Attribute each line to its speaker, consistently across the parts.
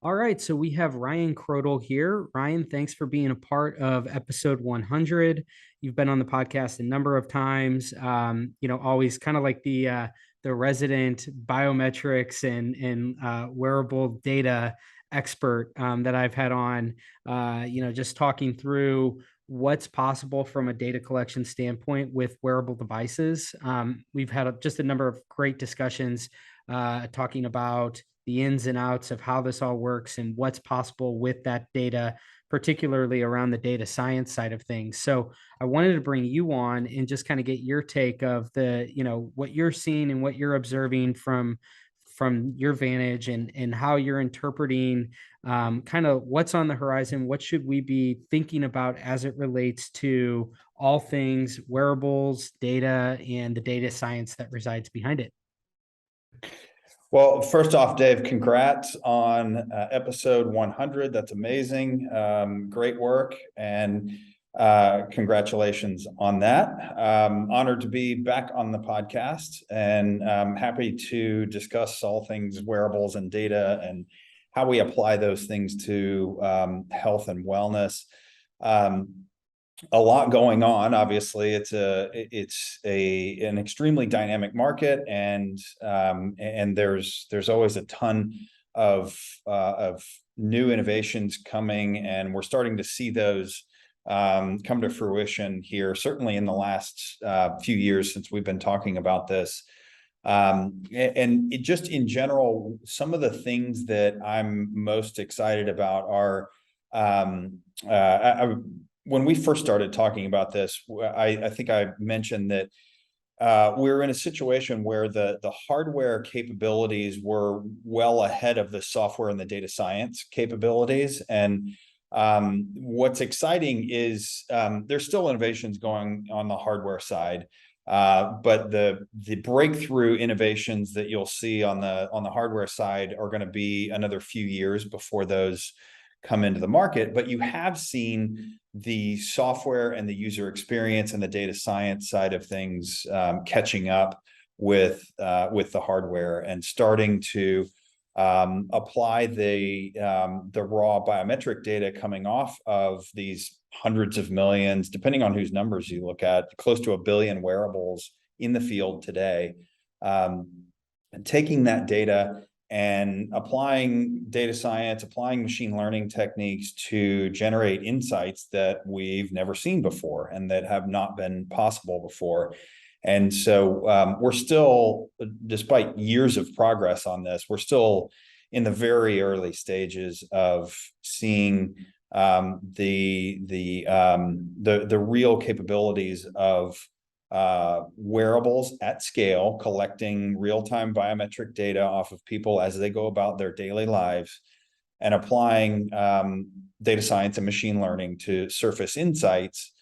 Speaker 1: All right, so we have Ryan Kraudel here. Ryan, thanks for being a part of episode 100. You've been on the podcast a number of times. Always kind of like the resident biometrics and wearable data expert that I've had on. Just talking through what's possible from a data collection standpoint with wearable devices. We've had just a number of great discussions talking about the ins and outs of how this all works and what's possible with that data, particularly around the data science side of things. So I wanted to bring you on and just kind of get your take of what you're seeing and what you're observing from your vantage and how you're interpreting kind of what's on the horizon. What should we be thinking about as it relates to all things wearables, data, and the data science that resides behind it?
Speaker 2: Well, first off, Dave, congrats on episode 100. That's amazing. Great work. And congratulations on that. Honored to be back on the podcast and happy to discuss all things wearables and data and how we apply those things to health and wellness. A lot going on. Obviously, it's an extremely dynamic market, and there's always a ton of new innovations coming, and we're starting to see those come to fruition here. Certainly in the last few years since we've been talking about this, and just in general, some of the things that I'm most excited about are. When we first started talking about this, I think I mentioned that we're in a situation where the hardware capabilities were well ahead of the software and the data science capabilities. And what's exciting is there's still innovations going on the hardware side, but the breakthrough innovations that you'll see on the hardware side are going to be another few years before those come into the market. But you have seen the software and the user experience and the data science side of things catching up with the hardware and starting to apply the raw biometric data coming off of these hundreds of millions, depending on whose numbers you look at, close to 1 billion wearables in the field today, and taking that data and applying data science, applying machine learning techniques to generate insights that we've never seen before and that have not been possible before. And so we're still, despite years of progress on this, we're still in the very early stages of seeing the real capabilities of wearables at scale, collecting real-time biometric data off of people as they go about their daily lives, and applying data science and machine learning to surface insights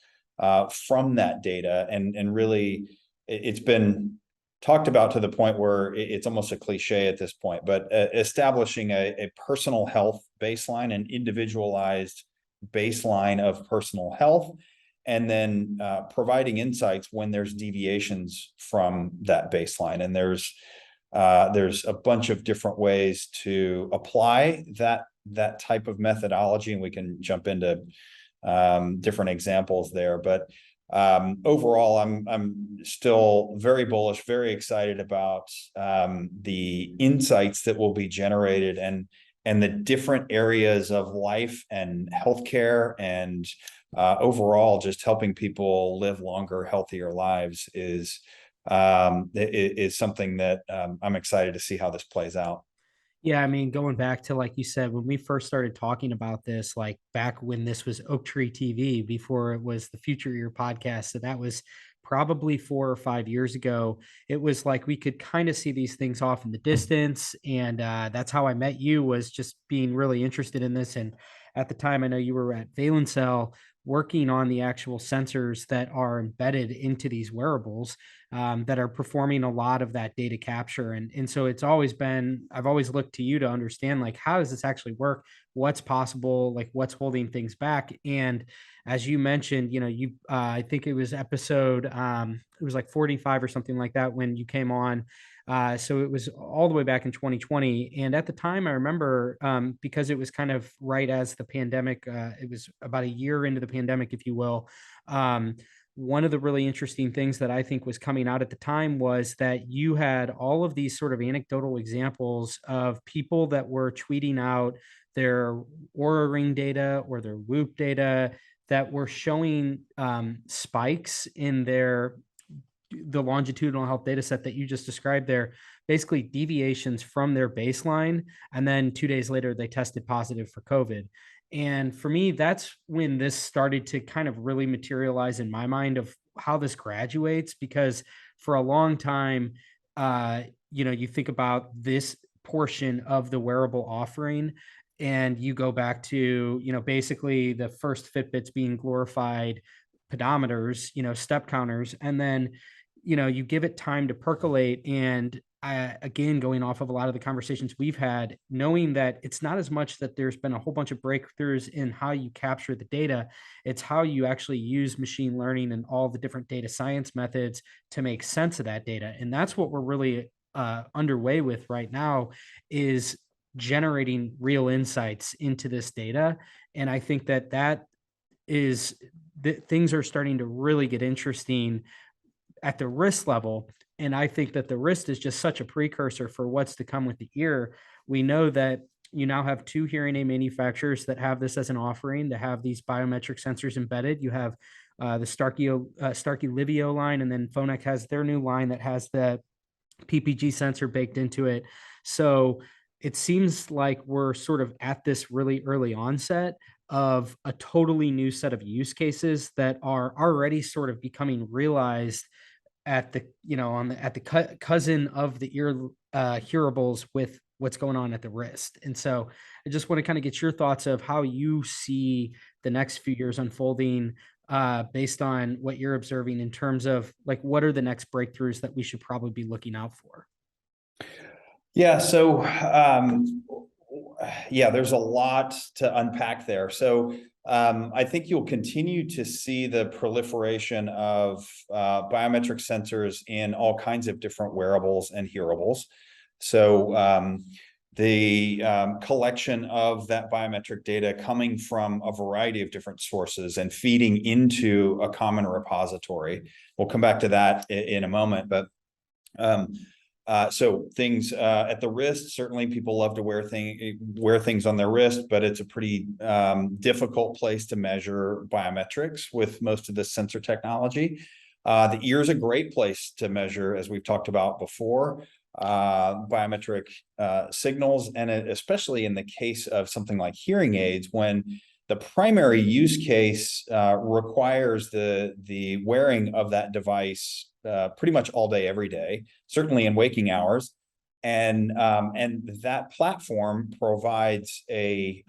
Speaker 2: from that data. And really, it's been talked about to the point where it's almost a cliche at this point, but establishing a personal health baseline, an individualized baseline of personal health, and then providing insights when there's deviations from that baseline. And there's a bunch of different ways to apply that type of methodology, and we can jump into different examples there. But overall, I'm still very bullish, very excited about the insights that will be generated and the different areas of life and healthcare and overall just helping people live longer, healthier lives is something that I'm excited to see how this plays out.
Speaker 1: Yeah, I mean, going back to, like you said, when we first started talking about this, like back when this was Oak Tree TV, before it was the Future Year podcast. So that was probably 4 or 5 years ago. It was like we could kind of see these things off in the distance. And that's how I met you, was just being really interested in this. And at the time, I know you were at Valencell working on the actual sensors that are embedded into these wearables that are performing a lot of that data capture. And so it's always been, I've always looked to you to understand, like, how does this actually work what's possible, like what's holding things back. And as you mentioned, I think it was episode, it was like 45 or something like that when you came on. So it was all the way back in 2020. And at the time, I remember, because it was kind of right as the pandemic, it was about a year into the pandemic, if you will. One of the really interesting things that I think was coming out at the time was that you had all of these sort of anecdotal examples of people that were tweeting out their Oura Ring data or their Whoop data that were showing spikes in the longitudinal health data set that you just described there, basically deviations from their baseline. And then 2 days later, they tested positive for COVID. And for me, that's when this started to kind of really materialize in my mind of how this graduates, because for a long time, you think about this portion of the wearable offering, and you go back to, basically the first Fitbits being glorified pedometers, step counters, and then you give it time to percolate. And again, going off of a lot of the conversations we've had, knowing that it's not as much that there's been a whole bunch of breakthroughs in how you capture the data, it's how you actually use machine learning and all the different data science methods to make sense of that data. And that's what we're really underway with right now, is generating real insights into this data. And I think that is that things are starting to really get interesting at the wrist level. And I think that the wrist is just such a precursor for what's to come with the ear. We know that you now have two hearing aid manufacturers that have this as an offering, to have these biometric sensors embedded. You have the Starkey Livio line, and then Phonak has their new line that has the PPG sensor baked into it. So it seems like we're sort of at this really early onset of a totally new set of use cases that are already sort of becoming realized at the on the at the cousin of the ear hearables with what's going on at the wrist. And so I just want to kind of get your thoughts of how you see the next few years unfolding, based on what you're observing in terms of like what are the next breakthroughs that we should probably be looking out for.
Speaker 2: Yeah, so yeah, there's a lot to unpack there. So I think you'll continue to see the proliferation of biometric sensors in all kinds of different wearables and hearables. So the collection of that biometric data coming from a variety of different sources and feeding into a common repository. We'll come back to that in a moment, but so things at the wrist, certainly people love to wear things on their wrist, but it's a pretty difficult place to measure biometrics with most of this sensor technology. The ear is a great place to measure, as we've talked about before, biometric signals, and especially in the case of something like hearing aids, when the primary use case requires the wearing of that device pretty much all day, every day, certainly in waking hours. And that platform provides a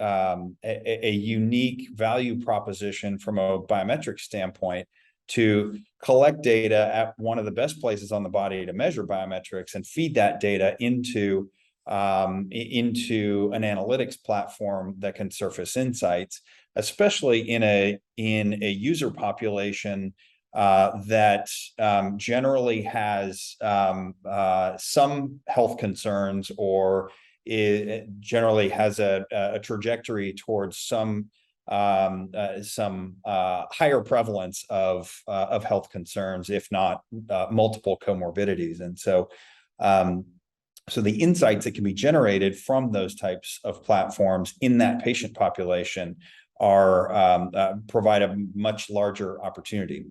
Speaker 2: unique value proposition from a biometric standpoint to collect data at one of the best places on the body to measure biometrics and feed that data into an analytics platform that can surface insights, especially in a user population that generally has some health concerns, or generally has a trajectory towards some higher prevalence of health concerns, if not multiple comorbidities. And so so the insights that can be generated from those types of platforms in that patient population are provide a much larger opportunity.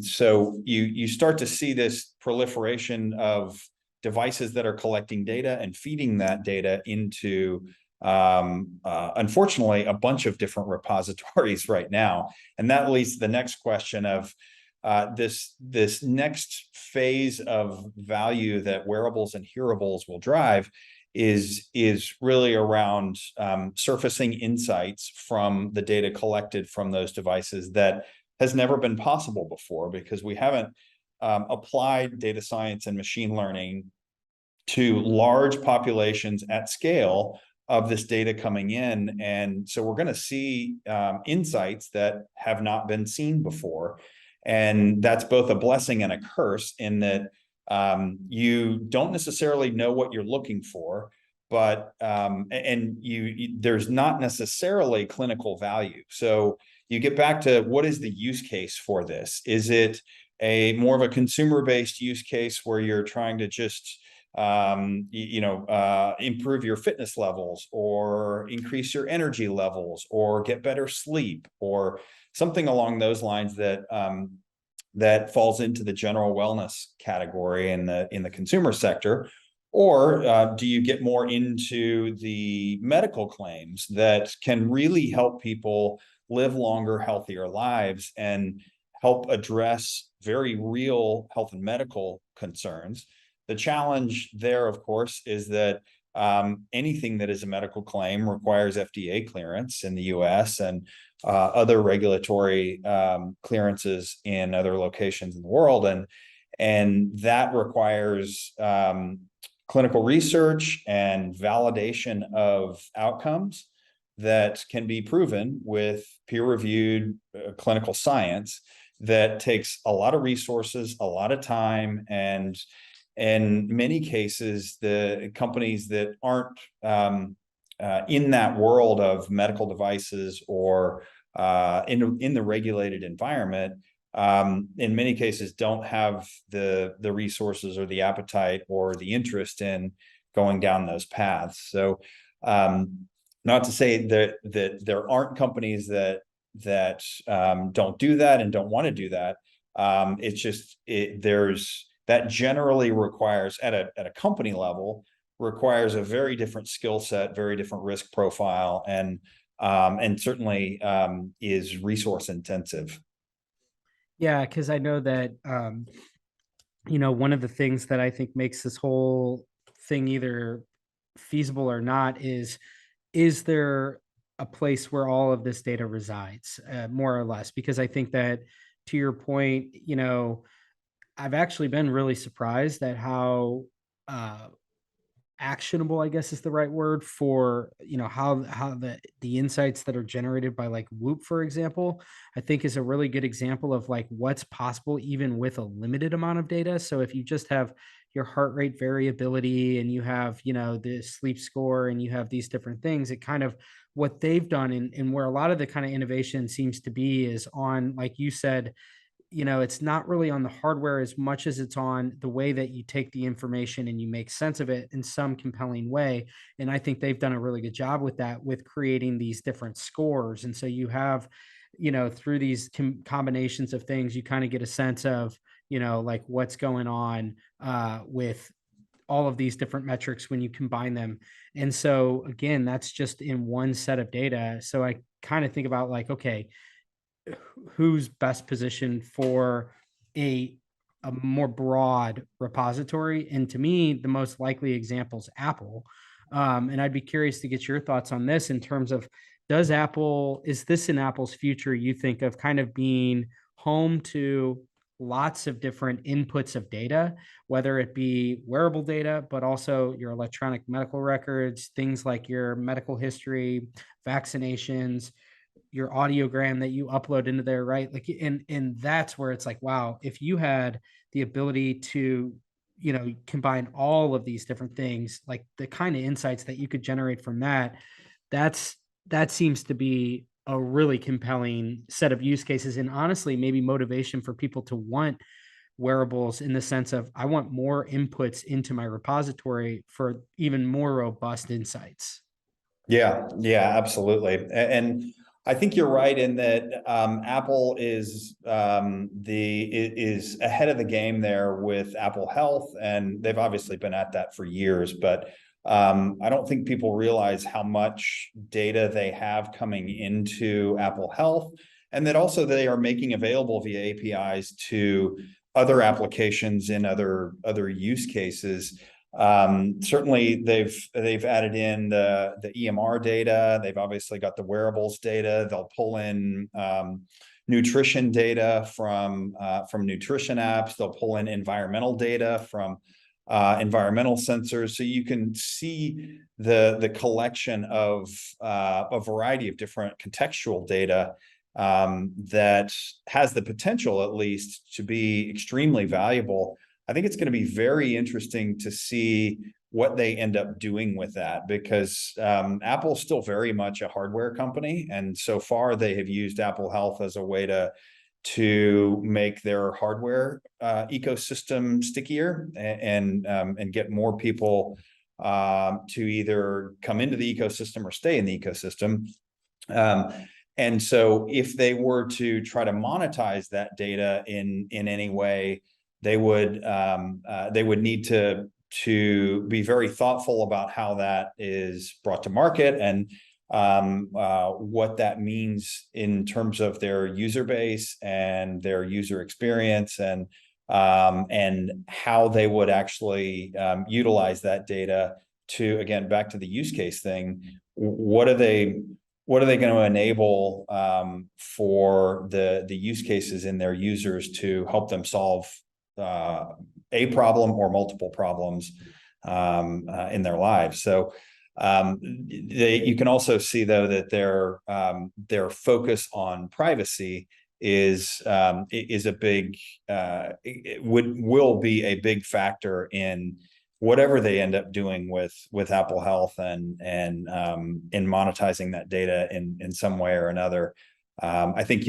Speaker 2: So you start to see this proliferation of devices that are collecting data and feeding that data into, unfortunately, a bunch of different repositories right now. And that leads to the next question of this next phase of value that wearables and hearables will drive is really around surfacing insights from the data collected from those devices that has never been possible before, because we haven't applied data science and machine learning to large populations at scale of this data coming in. And so we're going to see insights that have not been seen before. And that's both a blessing and a curse in that you don't necessarily know what you're looking for, but there's not necessarily clinical value. So you get back to what is the use case for this? Is it a more of a consumer-based use case where you're trying to just improve your fitness levels or increase your energy levels or get better sleep or something along those lines that falls into the general wellness category in the consumer sector? Or do you get more into the medical claims that can really help people live longer, healthier lives and help address very real health and medical concerns? The challenge there, of course, is that anything that is a medical claim requires FDA clearance in the US and other regulatory clearances in other locations in the world. And that requires clinical research and validation of outcomes that can be proven with peer-reviewed clinical science that takes a lot of resources, a lot of time, and in many cases, the companies that aren't in that world of medical devices or in the regulated environment, in many cases don't have the resources or the appetite or the interest in going down those paths. So not to say that there aren't companies that don't do that and don't want to do that. It's just there's that generally requires at a company level requires a very different skill set, very different risk profile, and certainly is resource intensive.
Speaker 1: Yeah, because I know that one of the things that I think makes this whole thing either feasible or not is there a place where all of this data resides, more or less? Because I think that, to your point, I've actually been really surprised at how actionable, I guess is the right word, for how the insights that are generated by like Whoop, for example, I think is a really good example of like what's possible even with a limited amount of data. So if you just have your heart rate variability and you have the sleep score and you have these different things, it kind of what they've done and where a lot of the kind of innovation seems to be is on, like you said, it's not really on the hardware as much as it's on the way that you take the information and you make sense of it in some compelling way. And I think they've done a really good job with that, with creating these different scores. And so you have, through these combinations of things, you kind of get a sense of, like what's going on with all of these different metrics when you combine them. And so again, that's just in one set of data. So I kind of think about like, okay, who's best positioned for a more broad repository? And to me, the most likely example is Apple. And I'd be curious to get your thoughts on this in terms of, is this in Apple's future, you think, of kind of being home to lots of different inputs of data, whether it be wearable data, but also your electronic medical records, things like your medical history, vaccinations, your audiogram that you upload into there, right? Like, and that's where it's like, wow, if you had the ability to, combine all of these different things, like the kind of insights that you could generate from that seems to be a really compelling set of use cases. And honestly, maybe motivation for people to want wearables in the sense of, I want more inputs into my repository for even more robust insights.
Speaker 2: Yeah, absolutely. And I think you're right in that Apple is is ahead of the game there with Apple Health, and they've obviously been at that for years. But I don't think people realize how much data they have coming into Apple Health, and that also they are making available via APIs to other applications in other use cases. Certainly they've added in the EMR data. They've obviously got the wearables data. They'll pull in nutrition data from nutrition apps. They'll pull in environmental data from environmental sensors. So you can see the collection of a variety of different contextual data that has the potential, at least, to be extremely valuable. I think it's going to be very interesting to see what they end up doing with that, because Apple's still very much a hardware company, and so far they have used Apple Health as a way to make their hardware ecosystem stickier and get more people to either come into the ecosystem or stay in the ecosystem. And so if they were to try to monetize that data in any way, they would need to be very thoughtful about how that is brought to market, and what that means in terms of their user base and their user experience, and how they would actually utilize that data to, again, back to the use case thing. What are they going to enable for the use cases in their users to help them solve a problem or multiple problems in their lives? So you can also see, though, that their focus on privacy is a big will be a big factor in whatever they end up doing with Apple Health and in monetizing that data in some way or another. I think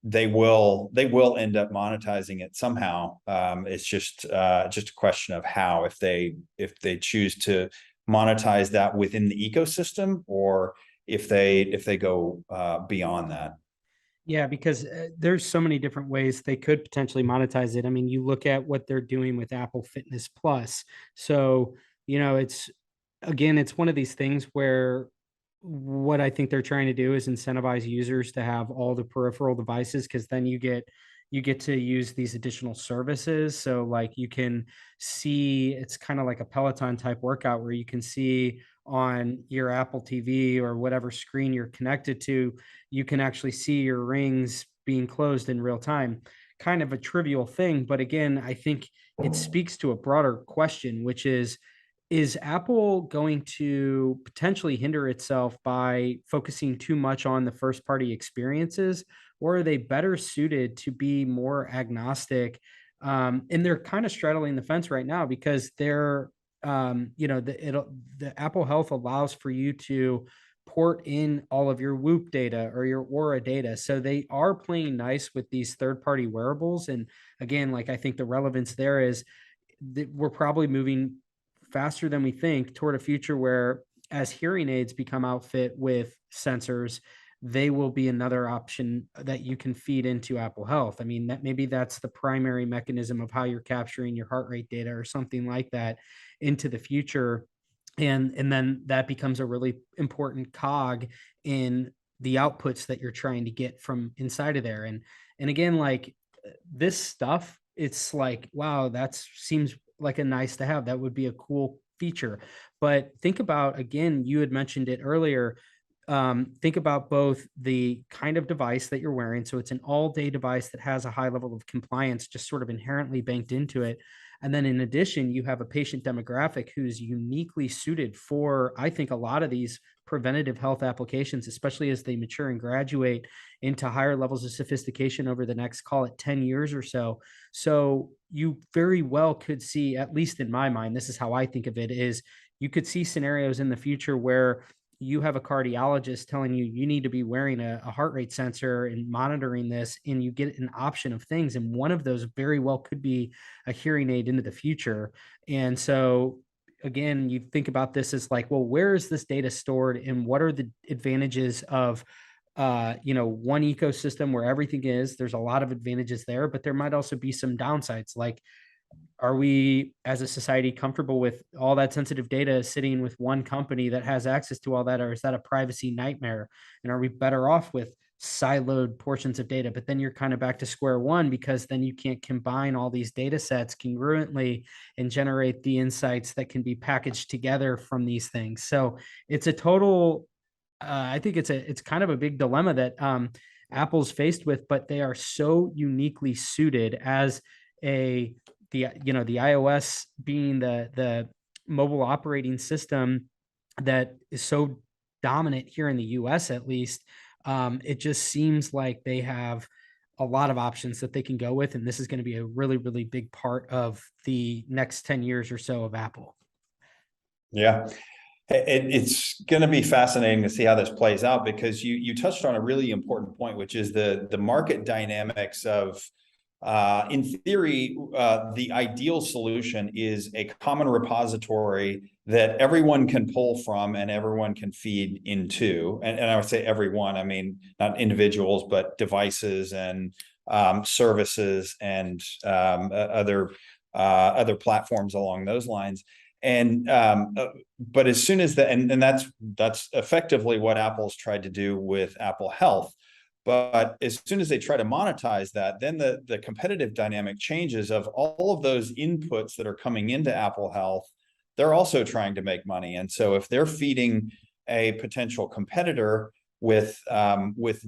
Speaker 2: they will end up monetizing it somehow. It's just a question of how, if they choose to monetize that within the ecosystem, or if they go beyond that.
Speaker 1: Yeah, because there's so many different ways they could potentially monetize it. I mean, you look at what they're doing with Apple Fitness Plus. So, it's one of these things where what I think they're trying to do is incentivize users to have all the peripheral devices, because then you get to use these additional services. So like you can see, it's kind of like a Peloton type workout where you can see on your Apple TV or whatever screen you're connected to, you can actually see your rings being closed in real time. Kind of a trivial thing, but again, I think it speaks to a broader question, which is Apple going to potentially hinder itself by focusing too much on the first party experiences, or are they better suited to be more agnostic? And they're kind of straddling the fence right now, because the Apple Health allows for you to port in all of your Whoop data or your Aura data. So they are playing nice with these third party wearables. And again, like I think the relevance there is that we're probably moving faster than we think toward a future where, as hearing aids become outfit with sensors, they will be another option that you can feed into Apple Health. I mean, that's the primary mechanism of how you're capturing your heart rate data or something like that into the future. And then that becomes a really important cog in the outputs that you're trying to get from inside of there. And again, like this stuff, it's like, wow, that seems like a nice to have. That would be a cool feature. But think about, again, you had mentioned it earlier. Think about both the kind of device that you're wearing. So it's an all-day device that has a high level of compliance just sort of inherently banked into it. And then in addition, you have a patient demographic who's uniquely suited for, I think, a lot of these preventative health applications, especially as they mature and graduate into higher levels of sophistication over the next, call it 10 years or so. So you very well could see, at least in my mind, this is how I think of it, is you could see scenarios in the future where you have a cardiologist telling you you need to be wearing a heart rate sensor and monitoring this, and you get an option of things. And one of those very well could be a hearing aid into the future. And so again, you think about this as like, well, where is this data stored, and what are the advantages of one ecosystem where everything is? There's a lot of advantages there, but there might also be some downsides. Like, are we as a society comfortable with all that sensitive data sitting with one company that has access to all that, or is that a privacy nightmare? And are we better off with siloed portions of data? But then you're kind of back to square one, because then you can't combine all these data sets congruently and generate the insights that can be packaged together from these things. So it's a total I think it's kind of a big dilemma that Apple's faced with, but they are so uniquely suited as a the iOS being the mobile operating system that is so dominant here in the US at least, it just seems like they have a lot of options that they can go with, and this is going to be a really, really big part of the next 10 years or so of Apple.
Speaker 2: Yeah. It's going to be fascinating to see how this plays out, because you touched on a really important point, which is the market dynamics of, in theory, the ideal solution is a common repository that everyone can pull from and everyone can feed into. And I would say everyone, I mean, not individuals, but devices and services and other platforms along those lines. And but as soon as and that's effectively what Apple's tried to do with Apple Health. But as soon as they try to monetize that, then the competitive dynamic changes of all of those inputs that are coming into Apple Health. They're also trying to make money. And so if they're feeding a potential competitor with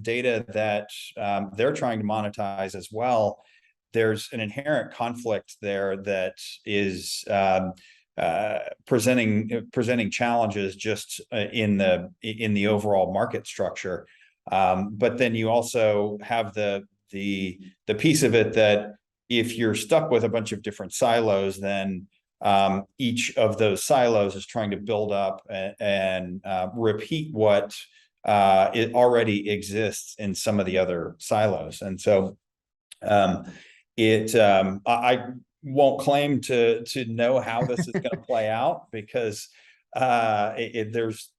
Speaker 2: data that they're trying to monetize as well, there's an inherent conflict there that is presenting challenges just in the overall market structure. But then you also have the piece of it that if you're stuck with a bunch of different silos, then each of those silos is trying to build up and repeat what it already exists in some of the other silos. And so I won't claim to know how this is going to play out, because there's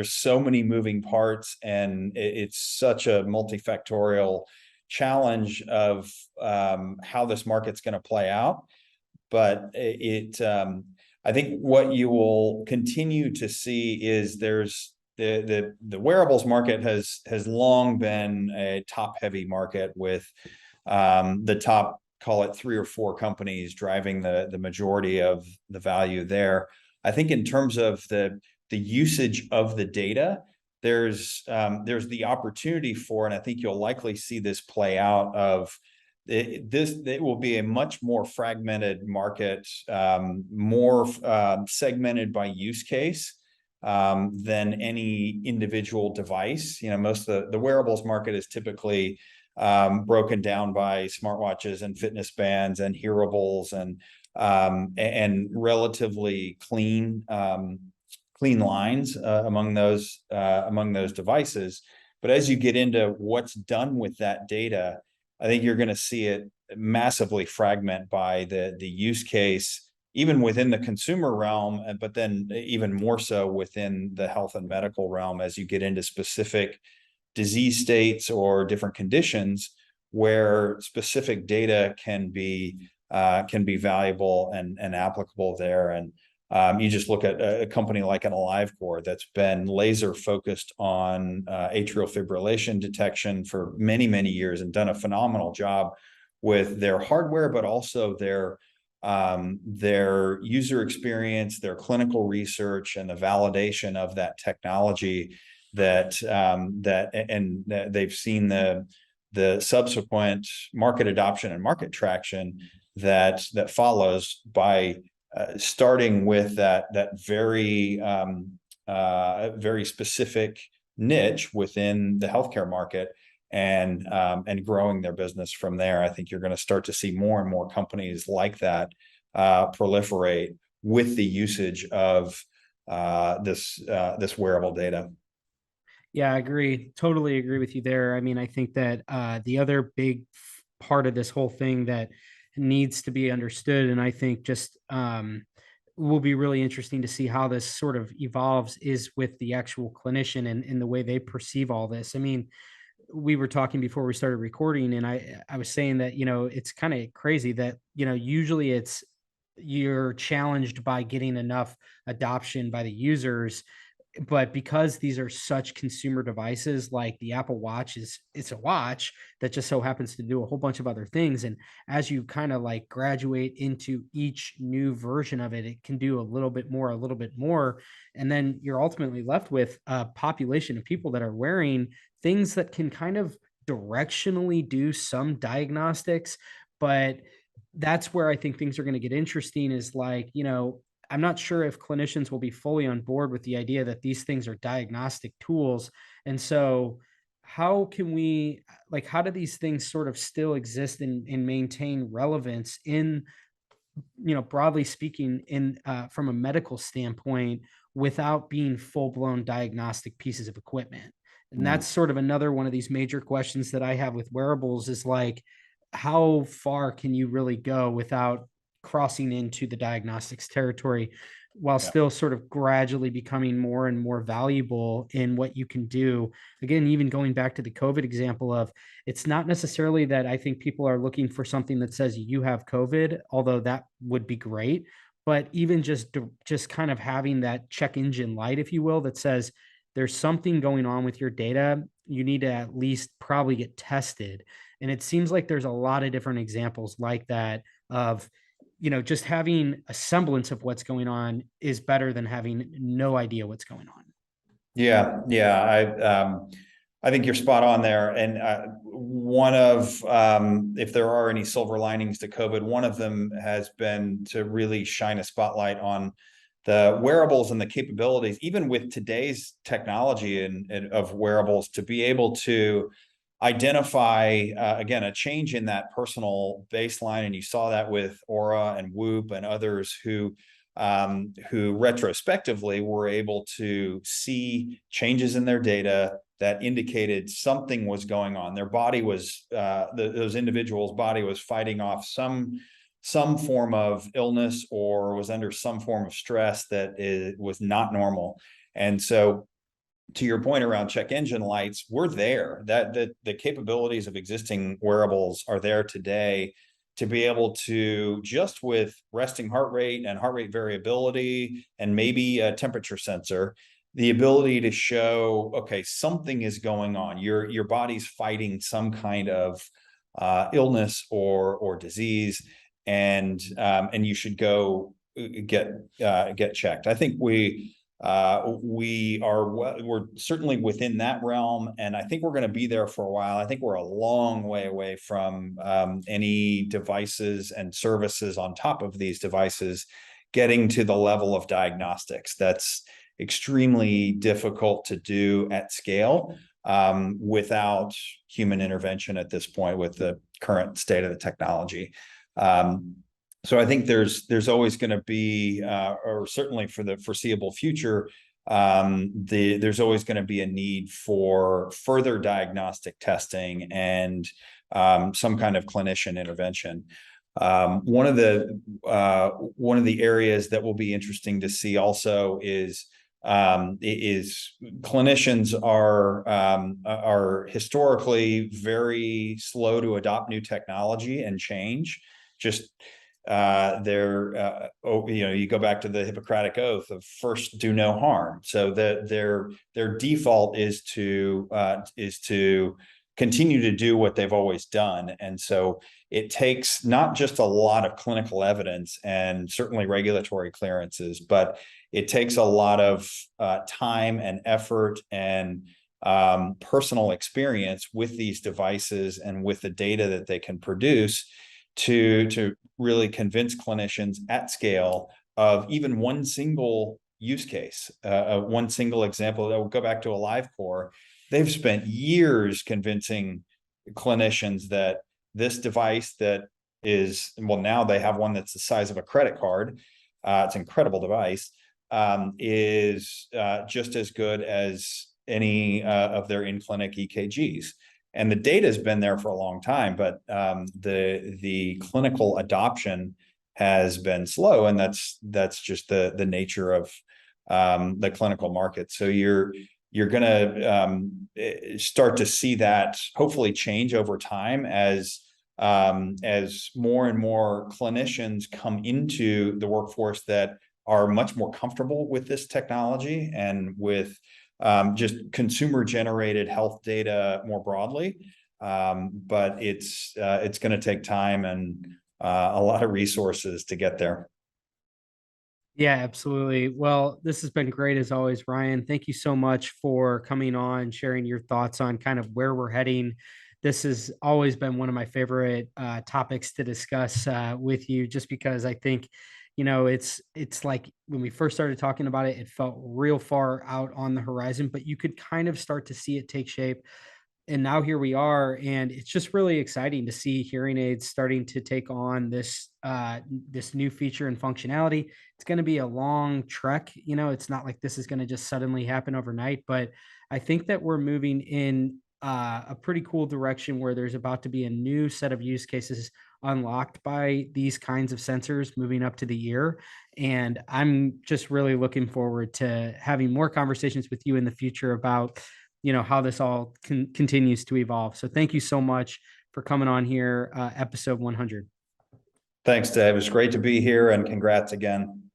Speaker 2: so many moving parts, and it's such a multifactorial challenge of how this market's going to play out. But I think what you will continue to see is there's the wearables market has long been a top heavy market with the top, call it 3 or 4 companies driving the majority of the value there. I think in terms of the usage of the data, there's the opportunity for, and I think you'll likely see this play out of it will be a much more fragmented market, more segmented by use case than any individual device. You know, most of the wearables market is typically broken down by smartwatches and fitness bands and hearables and relatively clean lines among those devices. But as you get into what's done with that data, I think you're going to see it massively fragment by the use case, even within the consumer realm, but then even more so within the health and medical realm as you get into specific disease states or different conditions where specific data can be valuable and applicable there. And you just look at a company like an AliveCor that's been laser focused on atrial fibrillation detection for many, many years and done a phenomenal job with their hardware, but also their user experience, their clinical research, and the validation of that technology they've seen the subsequent market adoption and market traction that follows by starting with that very very specific niche within the healthcare market and growing their business from there. I think you're going to start to see more and more companies like that proliferate with the usage of this wearable data.
Speaker 1: Yeah, I agree. Totally agree with you there. I mean, I think that the other big part of this whole thing that needs to be understood, and I think just will be really interesting to see how this sort of evolves, is with the actual clinician and the way they perceive all this. I mean, we were talking before we started recording, and I was saying that, you know, it's kind of crazy that, you know, usually you're challenged by getting enough adoption by the users, but because these are such consumer devices, like the Apple Watch it's a watch that just so happens to do a whole bunch of other things. And as you kind of like graduate into each new version of it, it can do a little bit more, a little bit more. And then you're ultimately left with a population of people that are wearing things that can kind of directionally do some diagnostics, but that's where I think things are going to get interesting is like, I'm not sure if clinicians will be fully on board with the idea that these things are diagnostic tools. And so, how can we, like, how do these things sort of still exist and maintain relevance in, broadly speaking, in from a medical standpoint without being full blown diagnostic pieces of equipment? And
Speaker 2: Mm.
Speaker 1: that's sort of another one of these major questions that I have with wearables is like, how far can you really go without crossing into the diagnostics territory while
Speaker 2: Yeah.
Speaker 1: still sort of gradually becoming more and more valuable in what you can do? Again, even going back to the COVID example of, it's not necessarily that I think people are looking for something that says you have COVID, although that would be great. But even just kind of having that check engine light, if you will, that says there's something going on with your data, you need to at least probably get tested. And it seems like there's a lot of different examples like that of, just having a semblance of what's going on is better than having no idea what's going on.
Speaker 2: Yeah, yeah, I think you're spot on there. And one of, if there are any silver linings to COVID, one of them has been to really shine a spotlight on the wearables and the capabilities, even with today's technology and of wearables, to be able to identify again a change in that personal baseline. And you saw that with Aura and Whoop and others who retrospectively were able to see changes in their data that indicated something was going on. Their body was, those individuals' body was fighting off some form of illness or was under some form of stress that was not normal. And so, to your point around check engine lights, we're there. That the capabilities of existing wearables are there today to be able to, just with resting heart rate and heart rate variability and maybe a temperature sensor, the ability to show, okay, something is going on. Your body's fighting some kind of illness or disease, and you should go get checked. I think we're certainly within that realm, and I think we're going to be there for a while. I think we're a long way away from any devices and services on top of these devices getting to the level of diagnostics that's extremely difficult to do at scale without human intervention at this point with the current state of the technology. So I think there's always going to be, or certainly for the foreseeable future, there's always going to be a need for further diagnostic testing and some kind of clinician intervention. One of the areas that will be interesting to see also is clinicians are historically very slow to adopt new technology and change. Just you go back to the Hippocratic Oath of first do no harm. So that their default is to continue to do what they've always done. And so it takes not just a lot of clinical evidence and certainly regulatory clearances, but it takes a lot of time and effort and personal experience with these devices and with the data that they can produce to really convince clinicians at scale of even one single use case, one single example. That will go back to AliveCore. They've spent years convincing clinicians that this device that is, well, now they have one that's the size of a credit card. It's an incredible device, is just as good as any of their in-clinic EKGs. And the data has been there for a long time, but the clinical adoption has been slow, and that's just the nature of the clinical market. So you're going to start to see that hopefully change over time as more and more clinicians come into the workforce that are much more comfortable with this technology and with just consumer generated health data more broadly. But it's going to take time and a lot of resources to get there.
Speaker 1: Yeah, absolutely. Well, this has been great as always, Ryan. Thank you so much for coming on, sharing your thoughts on kind of where we're heading this has always been one of my favorite topics to discuss with you, just because I think, it's like when we first started talking about it, it felt real far out on the horizon, but you could kind of start to see it take shape. And now here we are, and it's just really exciting to see hearing aids starting to take on this new feature and functionality. It's going to be a long trek. It's not like this is going to just suddenly happen overnight, but I think that we're moving in a pretty cool direction where there's about to be a new set of use cases unlocked by these kinds of sensors moving up to the ear. And I'm just really looking forward to having more conversations with you in the future about how this all continues to evolve. So thank you so much for coming on here, episode 100.
Speaker 2: Thanks, Dave. It's great to be here, and congrats again.